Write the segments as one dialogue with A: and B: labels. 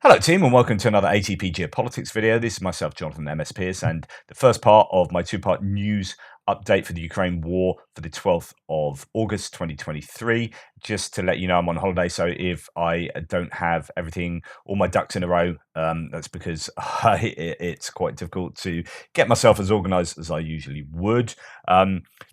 A: Hello, team, and welcome to another ATP Geopolitics video. This is myself, Jonathan MS Pierce, and the first part of my two-part news update for the Ukraine war for the 12th of August 2023. Just to let you know, I'm on holiday, so if I don't have everything, all my ducks in a row, that's because it's quite difficult to get myself as organized as I usually would.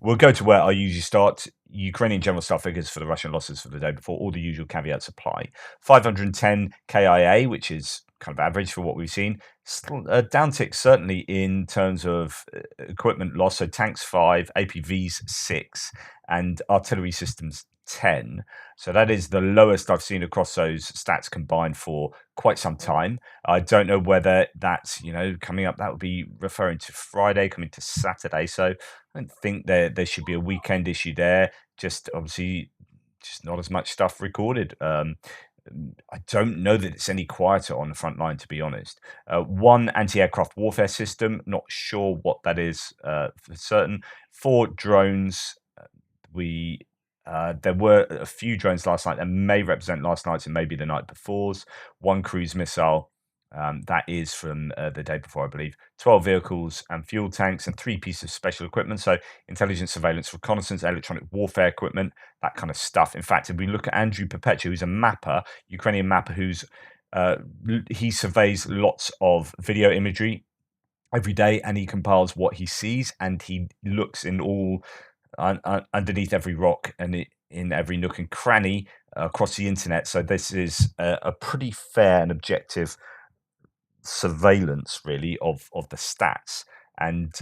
A: We'll go to where I usually start. Ukrainian general staff figures for the Russian losses for the day before. All the usual caveats apply. 510 KIA, which is kind of average for what we've seen. Still a downtick, certainly, in terms of equipment loss. So tanks 5, APVs 6, and artillery systems 10. So that is the lowest I've seen across those stats combined for quite some time. I don't know whether that's, coming up, that would be referring to Friday, coming to Saturday. So I don't think there should be a weekend issue there. Just obviously, just not as much stuff recorded. I don't know that it's any quieter on the front line, to be honest. One anti-aircraft warfare system, not sure what that is for certain. 4 drones. There were a few drones last night that may represent last night's and maybe the night before's. 1 cruise missile. That is from the day before, I believe. 12 vehicles and fuel tanks and 3 pieces of special equipment. So intelligence, surveillance, reconnaissance, electronic warfare equipment, that kind of stuff. In fact, if we look at Andrew Perpetua, who's a mapper, Ukrainian mapper, he surveys lots of video imagery every day, and he compiles what he sees, and he looks in all underneath every rock and in every nook and cranny across the internet. So this is a pretty fair and objective surveillance, really, of the stats, and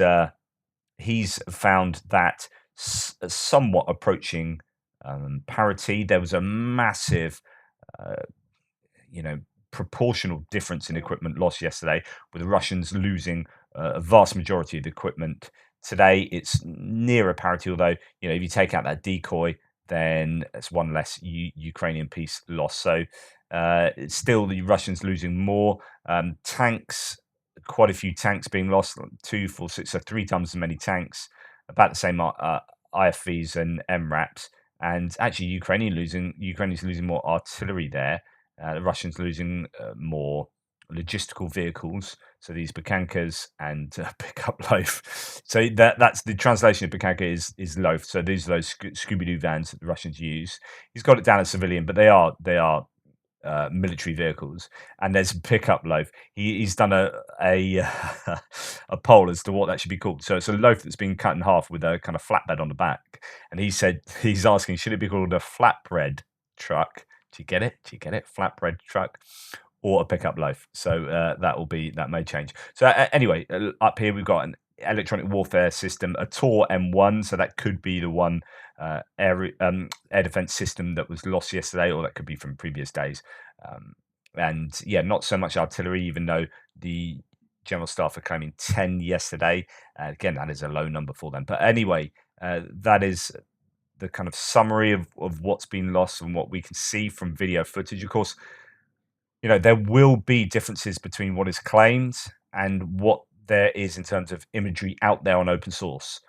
A: he's found that somewhat approaching parity. There was a massive, uh, proportional difference in equipment loss yesterday, with the Russians losing a vast majority of the equipment. Today, it's nearer parity, although, if you take out that decoy, then it's one less Ukrainian piece lost. So it's still the Russians losing more. Tanks, quite a few tanks being lost, 2, 4, 6, so 3 times as many tanks, about the same IFVs and MRAPs. And actually, Ukrainians losing more artillery there. The Russians losing more logistical vehicles, so these Bukankas and pickup loaf. So that's the translation of Bukanka is loaf. So these are those Scooby-Doo vans that the Russians use. He's got it down as civilian, but they are military vehicles. And there's pickup loaf. He's done a a poll as to what that should be called. So it's a loaf that's been cut in half with a kind of flatbed on the back. And he said he's asking, should it be called a flatbread truck? Do you get it? Do you get it? Flatbread truck or a pickup loaf. So that may change. So anyway, up here we've got an electronic warfare system, a Tor M1. So that could be the one air defense system that was lost yesterday, or that could be from previous days. And yeah, not so much artillery, even though the general staff are claiming 10 yesterday. Again, that is a low number for them. But anyway, that is the kind of summary of what's been lost and what we can see from video footage. Of course, there will be differences between what is claimed and what there is in terms of imagery out there on open source.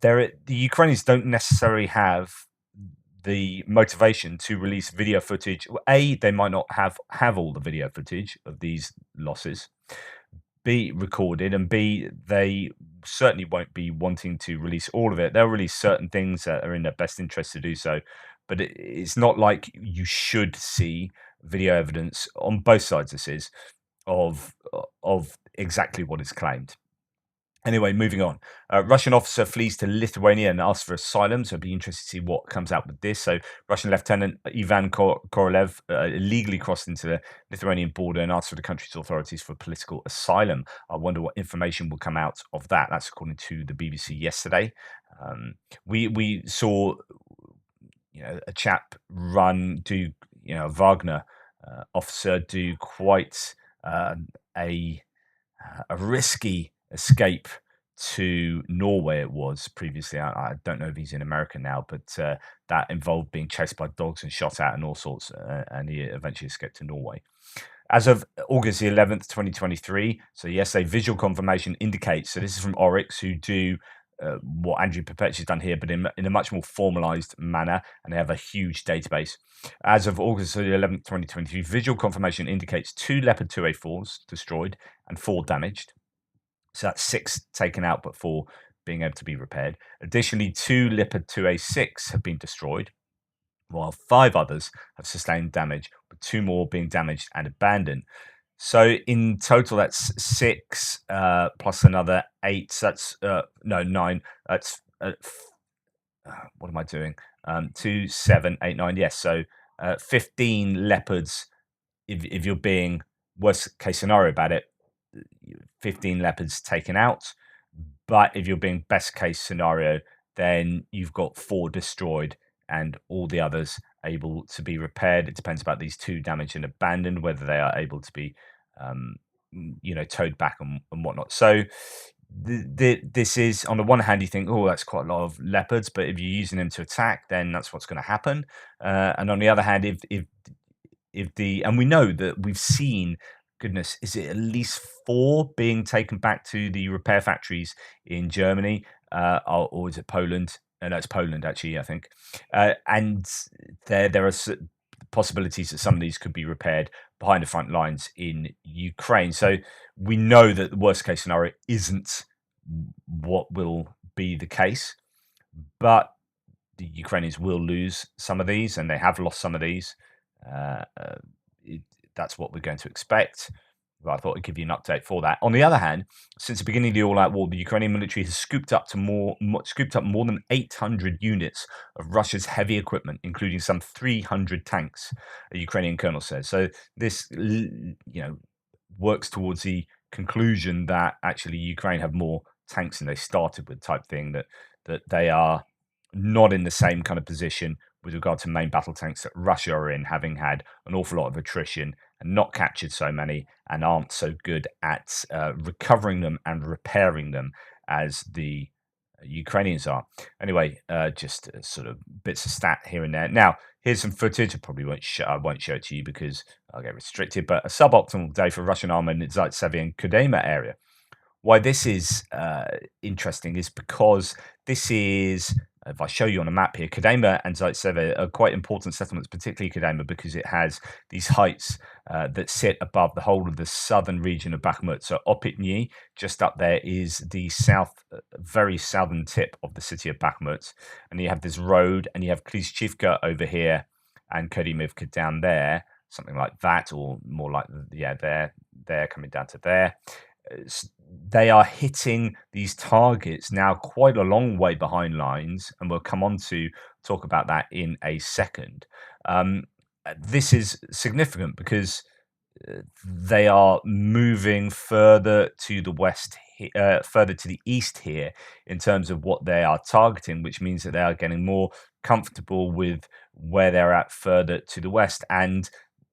A: The Ukrainians don't necessarily have the motivation to release video footage. A, they might not have all the video footage of these losses. B, recorded, and B, they certainly won't be wanting to release all of it. They'll release certain things that are in their best interest to do so, but it's not like you should see video evidence on both sides. This is of exactly what is claimed. Anyway, moving on. Russian officer flees to Lithuania and asks for asylum. So it'd be interesting to see what comes out with this. So Russian Lieutenant Ivan Korolev illegally crossed into the Lithuanian border and asked for the country's authorities for political asylum. I wonder what information will come out of that. That's according to the BBC yesterday. We saw, a chap do, a Wagner officer do quite a risky escape to Norway. It was previously. I don't know if he's in America now, but that involved being chased by dogs and shot at and all sorts, and he eventually escaped to Norway. As of August the 11th, 2023, so yesterday, visual confirmation indicates, so this is from Oryx, who do what Andrew Perpetu's done here, but in a much more formalized manner, and they have a huge database. As of August 11th, 2023, visual confirmation indicates 2 Leopard 2A4s destroyed and 4 damaged. So that's 6 taken out, but 4 being able to be repaired. Additionally, 2 Leopard 2A6 have been destroyed, while 5 others have sustained damage, with 2 more being damaged and abandoned. So in total, that's 6 plus another 8. So that's no 9. That's what am I doing? 2, 7, 8, 9. Yes, so 15 leopards. If you're being worst case scenario about it, 15 leopards taken out. But if you're being best case scenario, then you've got 4 destroyed and all the others able to be repaired. It depends about these 2 damaged and abandoned, whether they are able to be, towed back and whatnot. So this is, on the one hand, you think, oh, that's quite a lot of leopards, but if you're using them to attack, then that's what's going to happen. And on the other hand, and we know that we've seen, goodness, is it at least 4 being taken back to the repair factories in Germany, or is it Poland? No, it's Poland actually, I think. And there are possibilities that some of these could be repaired behind the front lines in Ukraine. So we know that the worst case scenario isn't what will be the case, but the Ukrainians will lose some of these, and they have lost some of these. Uh, uh, that's what we're going to expect. But I thought I'd give you an update for that. On the other hand, since the beginning of the all-out war, the Ukrainian military has scooped up more than 800 units of Russia's heavy equipment, including some 300 tanks. A Ukrainian colonel says. So this, works towards the conclusion that actually Ukraine have more tanks than they started with, type thing. That they are not in the same kind of position with regard to main battle tanks that Russia are in, having had an awful lot of attrition and not captured so many, and aren't so good at recovering them and repairing them as the Ukrainians are. Anyway, just sort of bits of stat here and there. Now, here's some footage. I probably won't show it to you because I'll get restricted. But a suboptimal day for Russian armor in the Zaitsev and Kudema area. Why this is interesting is because this is, if I show you on a map here, Kadema and Zaitsev are quite important settlements, particularly Kadema, because it has these heights that sit above the whole of the southern region of Bakhmut. So Opitny, just up there, is the very southern tip of the city of Bakhmut. And you have this road, and you have Klishchivka over here and Kerimivka down there, something like that, or more like, there coming down to there. They are hitting these targets now quite a long way behind lines, and we'll come on to talk about that in a second. This is significant because they are moving further to the west, further to the east here in terms of what they are targeting, which means that they are getting more comfortable with where they're at further to the west, and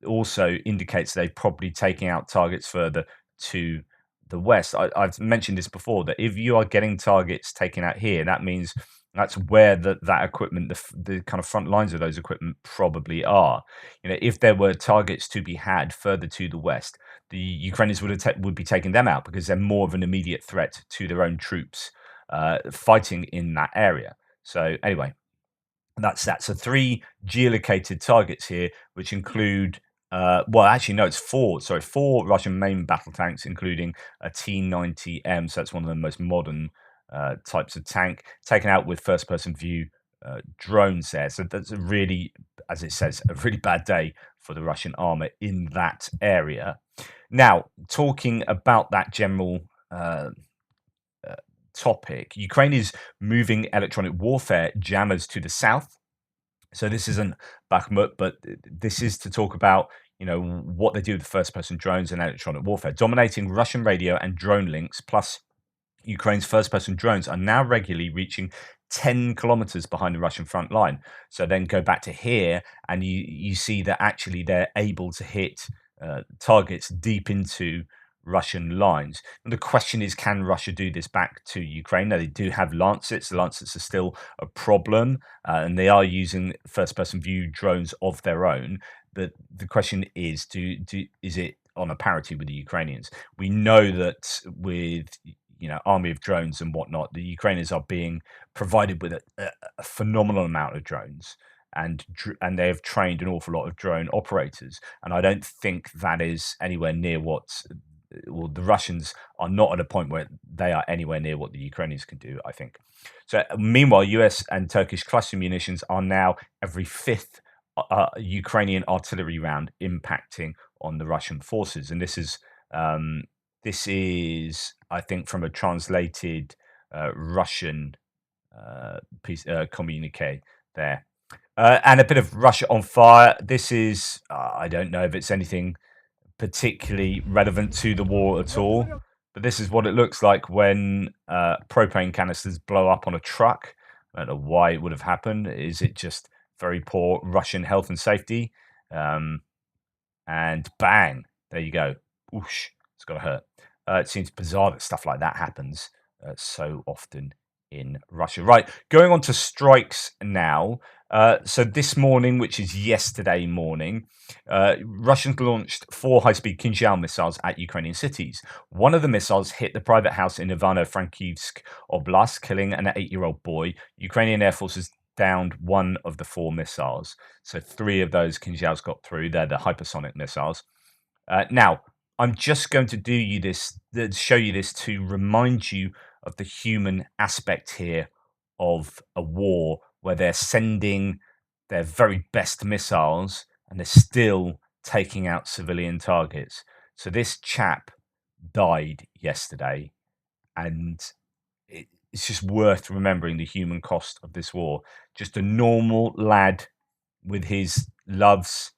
A: also indicates they're probably taking out targets further to the west. I've mentioned this before, that if you are getting targets taken out here, that means that's where that equipment, the kind of front lines of those equipment probably are. If there were targets to be had further to the west, the Ukrainians would be taking them out because they're more of an immediate threat to their own troops fighting in that area. So anyway, that's that. So 3 geolocated targets here, which include actually, no, it's 4. Sorry, 4 Russian main battle tanks, including a T-90M. So that's one of the most modern types of tank, taken out with first-person view drones there. So that's a really, as it says, a really bad day for the Russian armor in that area. Now, talking about that general topic, Ukraine is moving electronic warfare jammers to the south. So this isn't Bakhmut, but this is to talk about what they do with first-person drones and electronic warfare. Dominating Russian radio and drone links, plus Ukraine's first-person drones are now regularly reaching 10 kilometers behind the Russian front line. So then go back to here, and you see that actually they're able to hit targets deep into Russian lines. And the question is, can Russia do this back to Ukraine? Now, they do have Lancets. The Lancets are still a problem, and they are using first-person view drones of their own. But the question is, is it on a parity with the Ukrainians? We know that with army of drones and whatnot. The Ukrainians are being provided with a phenomenal amount of drones, and they have trained an awful lot of drone operators. And I don't think that is anywhere near what. Well, the Russians are not at a point where they are anywhere near what the Ukrainians can do, I think. So, meanwhile, US and Turkish cluster munitions are now every fifth Ukrainian artillery round impacting on the Russian forces, and this is, I think, from a translated Russian piece communique there. And a bit of Russia on fire. This is, I don't know if it's anything particularly relevant to the war at all, but this is what it looks like when propane canisters blow up on a truck. I don't know why it would have happened. Is it just very poor Russian health and safety? And bang, there you go. Oosh, it's got to hurt. It seems bizarre that stuff like that happens so often in Russia. Right, going on to strikes now. So this morning, which is yesterday morning, Russians launched 4 high-speed Kinzhal missiles at Ukrainian cities. One of the missiles hit the private house in Ivano-Frankivsk Oblast, killing an 8-year-old boy. Ukrainian Air Forces downed one of the 4 missiles. So 3 of those Kinzhals got through. They're the hypersonic missiles. Now, I'm just going to show you this to remind you of the human aspect here of a war where they're sending their very best missiles and they're still taking out civilian targets. So this chap died yesterday, and it's just worth remembering the human cost of this war. Just a normal lad with his loves,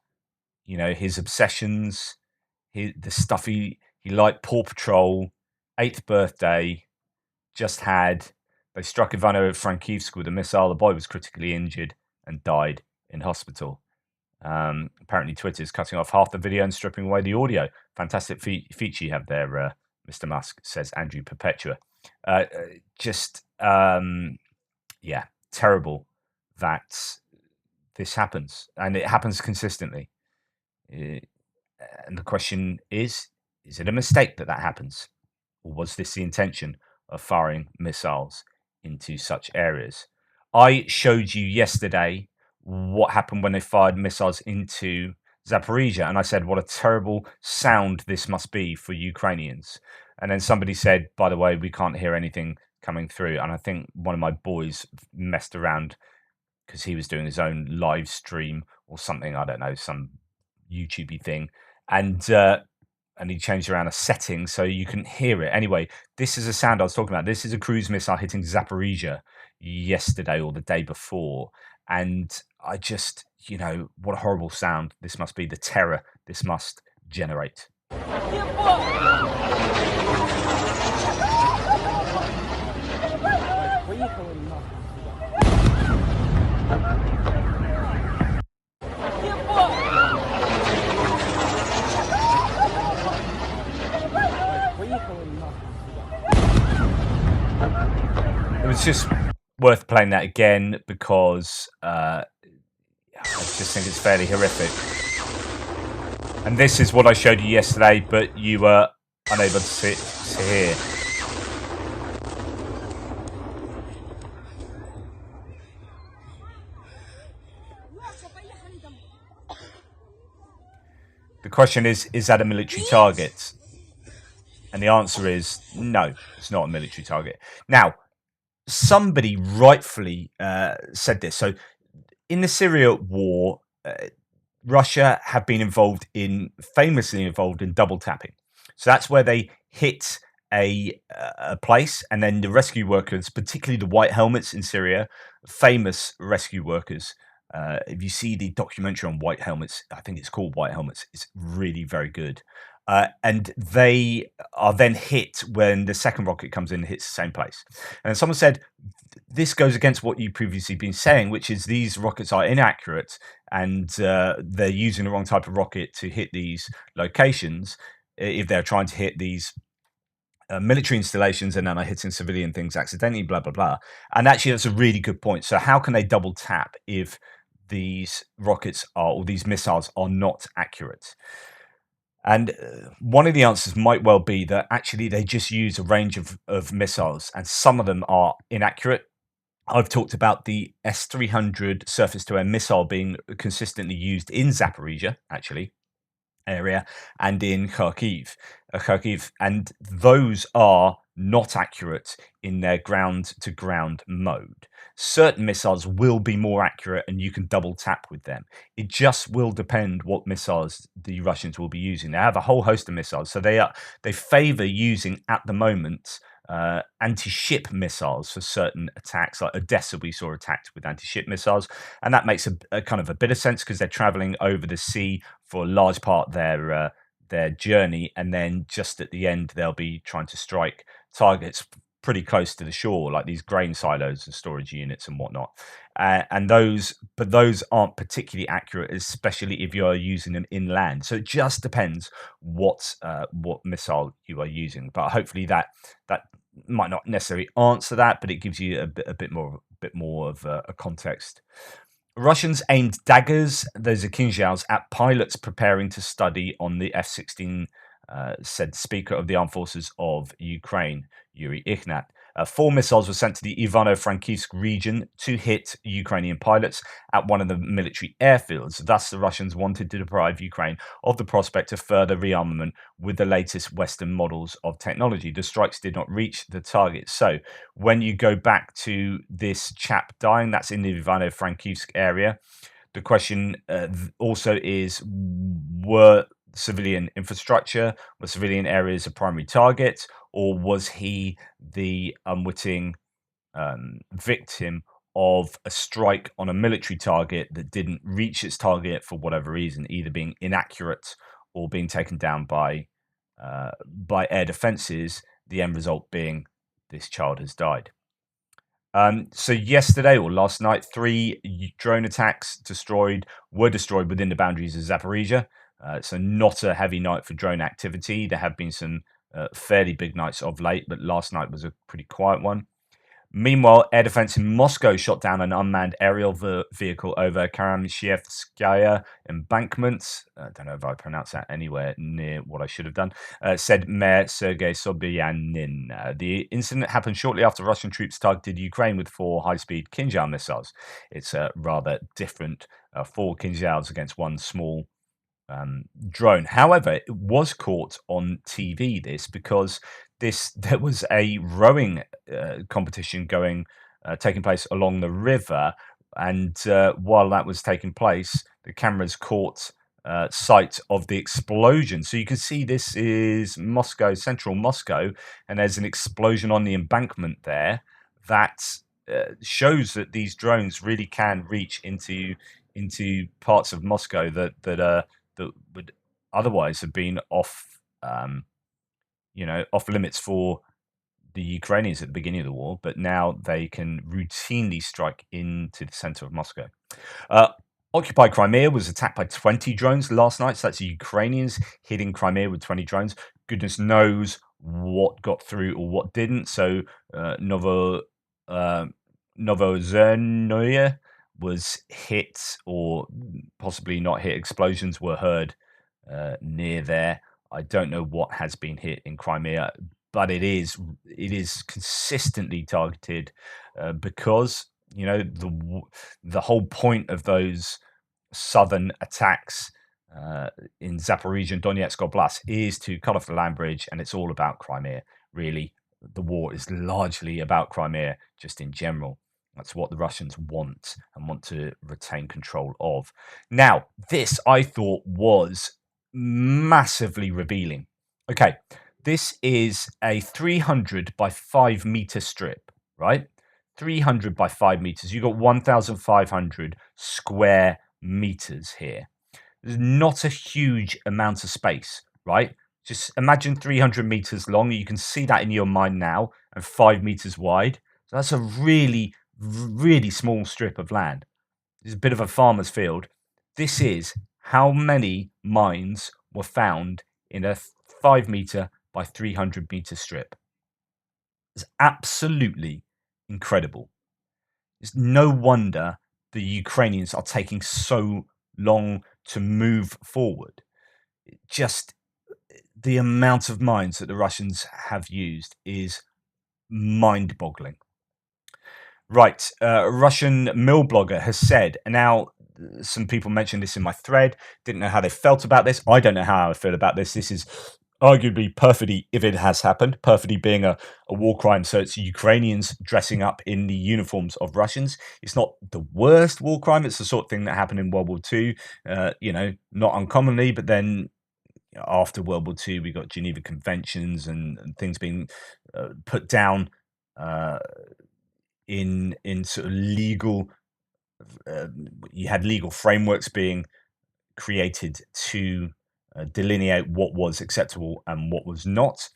A: his obsessions, the stuff he liked, Paw Patrol, 8th birthday, they struck Ivano-Frankivsk with a missile. The boy was critically injured and died in hospital. Apparently Twitter is cutting off half the video and stripping away the audio. Fantastic feature you have there, Mr. Musk, says Andrew Perpetua. Terrible that this happens, and it happens consistently. And the question is it a mistake that happens? Or was this the intention of firing missiles into such areas? I showed you yesterday what happened when they fired missiles into Zaporizhia, and I said what a terrible sound this must be for Ukrainians. And then somebody said, by the way, we can't hear anything coming through. And I think one of my boys messed around because he was doing his own live stream or something, I don't know, some YouTubey thing, and he changed around a setting so you can hear it. Anyway, this is a sound I was talking about. This is a cruise missile hitting Zaporizhia yesterday or the day before, and I just, what a horrible sound this must be, the terror this must generate. It was just worth playing that again because I just think it's fairly horrific. And this is what I showed you yesterday, but you were unable to hear. The question is that a military target? And the answer is no, it's not a military target. Now, somebody rightfully said this. So in the Syria war, Russia have been famously involved in double tapping. So that's where they hit a place, and then the rescue workers, particularly the white helmets in Syria, famous rescue workers. If you see the documentary on white helmets, I think it's called White Helmets. It's really very good. And they are then hit when the second rocket comes in and hits the same place. And someone said, this goes against what you've previously been saying, which is these rockets are inaccurate and they're using the wrong type of rocket to hit these locations if they're trying to hit these military installations and then are hitting civilian things accidentally, blah, blah, blah. And actually, that's a really good point. So how can they double tap if these rockets or these missiles are not accurate? And one of the answers might well be that actually they just use a range of missiles, and some of them are inaccurate. I've talked about the S-300 surface-to-air missile being consistently used in Zaporizhia, actually, area, and in Kharkiv, and those are not accurate in their ground-to-ground mode. Certain missiles will be more accurate, and you can double tap with them. It just will depend what missiles the Russians will be using. They have a whole host of missiles, so they favour using at the moment anti-ship missiles for certain attacks. Like Odessa, we saw attacked with anti-ship missiles, and that makes a kind of a bit of sense because they're traveling over the sea for a large part of their journey, and then just at the end they'll be trying to strike targets pretty close to the shore, like these grain silos and storage units and whatnot. But those aren't particularly accurate, especially if you are using them inland. So it just depends what missile you are using. But hopefully that might not necessarily answer that, but it gives you a bit more of a context. Russians aimed daggers, those are kinzhals, at pilots preparing to study on the F-16, said Speaker of the Armed Forces of Ukraine, Yuri Ihnat. 4 missiles were sent to the Ivano-Frankivsk region to hit Ukrainian pilots at one of the military airfields. Thus, the Russians wanted to deprive Ukraine of the prospect of further rearmament with the latest Western models of technology. The strikes did not reach the target. So, when you go back to this chap dying, that's in the Ivano-Frankivsk area. The question also is, were civilian infrastructure, were civilian areas a primary target, or was he the unwitting victim of a strike on a military target that didn't reach its target for whatever reason, either being inaccurate or being taken down by air defenses, the end result being this child has died. So yesterday or last night, 3 drone attacks were destroyed within the boundaries of Zaporizhia. So not a heavy night for drone activity. There have been some fairly big nights of late, but last night was a pretty quiet one. Meanwhile, air defense in Moscow shot down an unmanned aerial vehicle over Karamshevskaya embankment. I don't know if I pronounced that anywhere near what I should have done, said Mayor Sergei Sobyanin. The incident happened shortly after Russian troops targeted Ukraine with 4 high-speed Kinzhal missiles. It's rather different, 4 Kinzhals against 1 small drone. However, it was caught on TV, this, because there was a rowing competition taking place along the river, and while that was taking place, the cameras caught sight of the explosion. So you can see this is Moscow, central Moscow, and there's an explosion on the embankment there that shows that these drones really can reach into parts of Moscow that would otherwise have been off limits for the Ukrainians at the beginning of the war, but now they can routinely strike into the center of Moscow. Uh, Occupy Crimea was attacked by 20 drones last night. So that's the Ukrainians hitting Crimea with 20 drones. Goodness knows what got through or what didn't. So Novozernoye was hit or possibly not hit. Explosions were heard near there. I don't know what has been hit in Crimea, but it is consistently targeted because the whole point of those southern attacks in Zaporizhia and Donetsk Oblast is to cut off the land bridge, and it's all about Crimea. Really, the war is largely about Crimea, just in general. That's what the Russians want and want to retain control of. Now, this I thought was massively revealing. Okay, this is a 300 by 5 meter strip, right? 300 by 5 meters. You've got 1,500 square meters here. There's not a huge amount of space, right? Just imagine 300 meters long. You can see that in your mind now, and 5 meters wide. So that's a really, really small strip of land. It's a bit of a farmer's field. This is how many mines were found in a 5 meter by 300 meter strip. It's absolutely incredible. It's no wonder the Ukrainians are taking so long to move forward. It just the amount of mines that the Russians have used is mind-boggling. Right, a Russian mill blogger has said, and now some people mentioned this in my thread, didn't know how they felt about this. I don't know how I feel about this. This is arguably perfidy if it has happened. Perfidy being a war crime, so it's Ukrainians dressing up in the uniforms of Russians. It's not the worst war crime. It's the sort of thing that happened in World War II, not uncommonly, but then after World War II, we got Geneva Conventions and things being put down uh, in sort of legal. Uh, you had legal frameworks being created to delineate what was acceptable and what was not.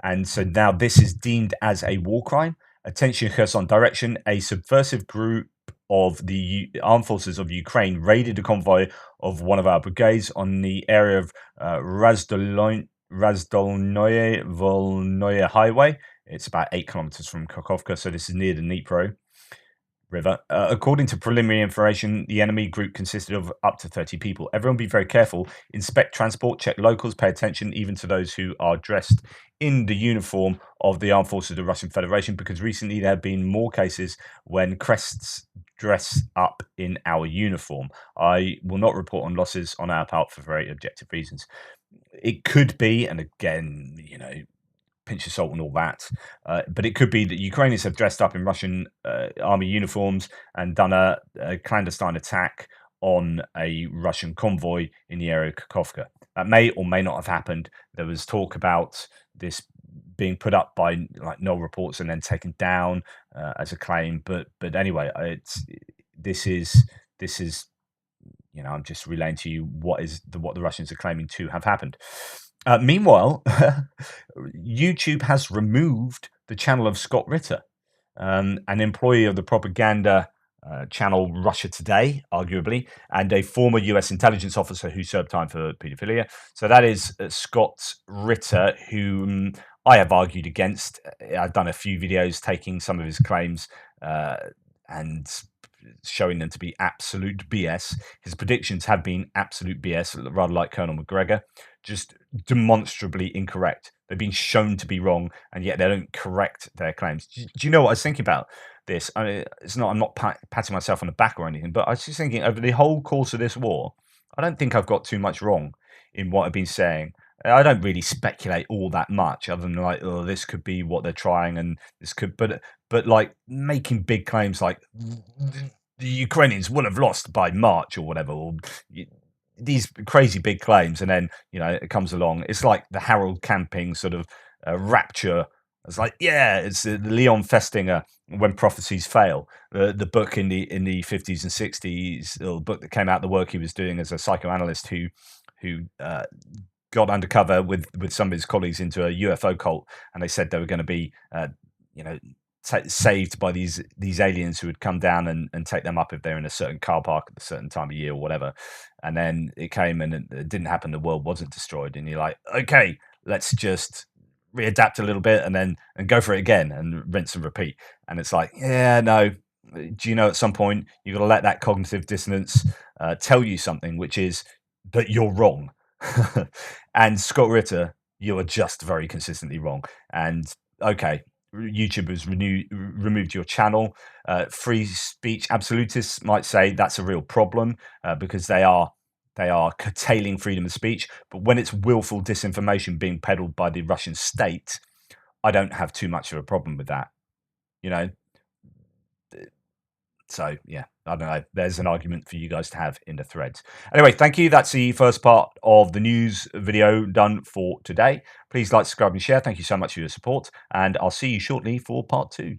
A: And so now this is deemed as a war crime. Attention, Kherson direction. A subversive group of the armed forces of Ukraine raided a convoy of one of our brigades on the area of Razdolnoye Volnoye Highway. It's about 8 kilometers from Kakhovka, so this is near the Dnipro River. According to preliminary information, the enemy group consisted of up to 30 people. Everyone be very careful. Inspect transport, check locals, pay attention even to those who are dressed in the uniform of the armed forces of the Russian Federation, because recently there have been more cases when crests dress up in our uniform. I will not report on losses on our part for very objective reasons. It could be, and again, pinch of salt and all that. But it could be that Ukrainians have dressed up in Russian army uniforms and done a clandestine attack on a Russian convoy in the area of Kakhovka. That may or may not have happened. There was talk about this being put up by null reports and then taken down as a claim. But anyway, this is I'm just relaying to you what the Russians are claiming to have happened. Meanwhile, YouTube has removed the channel of Scott Ritter, an employee of the propaganda channel Russia Today, arguably, and a former US intelligence officer who served time for paedophilia. So that is Scott Ritter, whom I have argued against. I've done a few videos taking some of his claims and showing them to be absolute BS. His predictions have been absolute BS, rather like Colonel McGregor, just demonstrably incorrect. They've been shown to be wrong, and yet they don't correct their claims. Do you know what I was thinking about this? I mean, I'm not patting myself on the back or anything, but I was just thinking over the whole course of this war, I don't think I've got too much wrong in what I've been saying. I don't really speculate all that much, other than like, oh, this could be what they're trying, and this could, but like making big claims like the Ukrainians will have lost by March or whatever, or these crazy big claims, and then it comes along. It's like the Harold Camping sort of rapture. It's like, yeah, it's the Leon Festinger When Prophecies Fail, the book in the 50s and 60s, the book that came out, the work he was doing as a psychoanalyst who got undercover with some of his colleagues into a UFO cult, and they said they were going to be saved by these aliens who would come down and take them up if they're in a certain car park at a certain time of year or whatever. And then it came and it didn't happen. The world wasn't destroyed, and you're like, okay, let's just readapt a little bit and go for it again and rinse and repeat. And it's like, yeah, no. Do you know at some point you've got to let that cognitive dissonance tell you something, which is that you're wrong. And Scott Ritter, you are just very consistently wrong. And okay, YouTube has removed your channel. Free speech absolutists might say that's a real problem because they are curtailing freedom of speech. But when it's willful disinformation being peddled by the Russian state, I don't have too much of a problem with that. So yeah, I don't know. There's an argument for you guys to have in the threads. Anyway, thank you. That's the first part of the news video done for today. Please like, subscribe, and share. Thank you so much for your support, and I'll see you shortly for part 2.